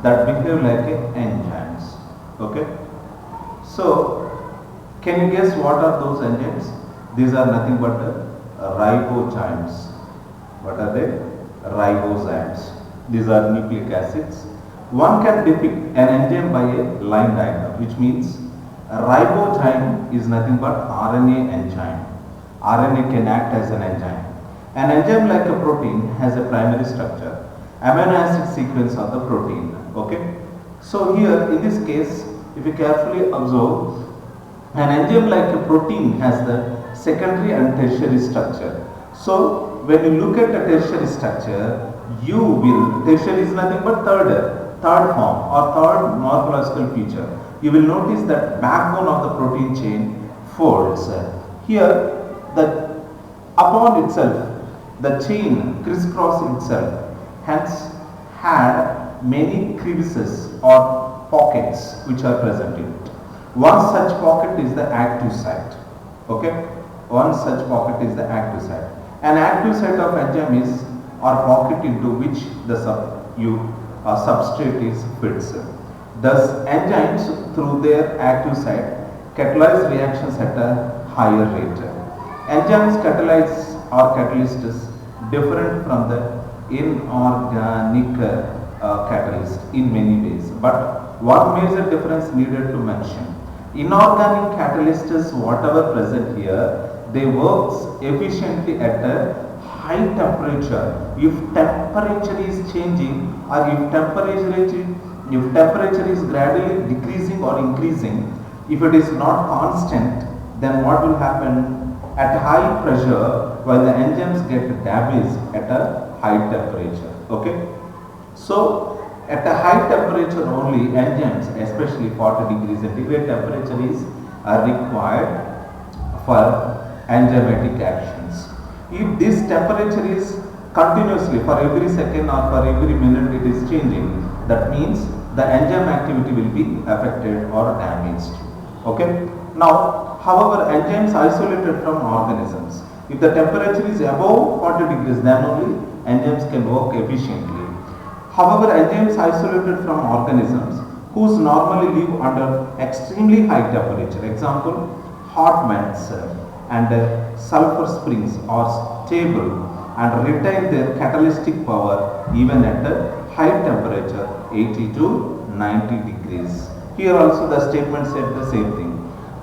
that behave like enzymes. Okay. So can you guess what are those enzymes? These are nothing but ribozymes. What are they? Ribozymes. These are nucleic acids. One can depict an enzyme by a line diagram, which means a ribozyme is nothing but RNA enzyme. RNA can act as an enzyme. An enzyme like a protein has a primary structure, amino acid sequence of the protein. Okay. So here in this case, if you carefully observe, an enzyme like a protein has the secondary and tertiary structure. So when you look at the tertiary structure, tertiary is nothing but third form or third morphological feature. You will notice that backbone of the protein chain folds. Here upon itself, the chain crisscross itself, hence had many crevices or pockets which are present in it. One such pocket is the active site. Okay, one such pocket is the active site. An active site of enzyme is or pocket into which the substrate is fits. Thus, enzymes through their active site catalyze reactions at a higher rate. Enzymes catalyze or catalysts different from the inorganic catalyst in many ways, but one major difference needed to mention. Inorganic catalysts, whatever present here, they works efficiently at a high temperature. If temperature is changing or if temperature is gradually decreasing or increasing, if it is not constant, then what will happen? At high pressure, while the enzymes get damaged at a high temperature. Okay. So at a high temperature only, enzymes, especially 40 degrees centigrade temperature, is required for enzymatic actions. If this temperature is continuously for every second or for every minute it is changing, that means the enzyme activity will be affected or damaged. Okay. Now, however, enzymes isolated from organisms. If the temperature is above 40 degrees, then only enzymes can work efficiently. However, enzymes isolated from organisms whose normally live under extremely high temperature, example, hot vents and sulfur springs are stable and retain their catalytic power even at a high temperature 80 to 90 degrees. Here also the statement said the same thing.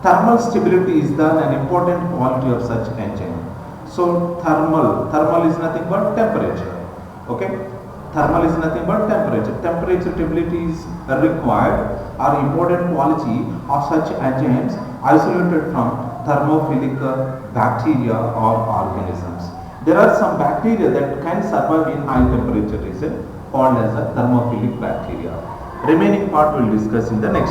Thermal stability is an important quality of such enzyme. So thermal is nothing but temperature. Okay, thermal is nothing but temperature. Temperature stability is required or important quality of such enzymes isolated from thermophilic bacteria or organisms. There are some bacteria that can survive in high temperature, is called as a thermophilic bacteria. Remaining part we will discuss in the next.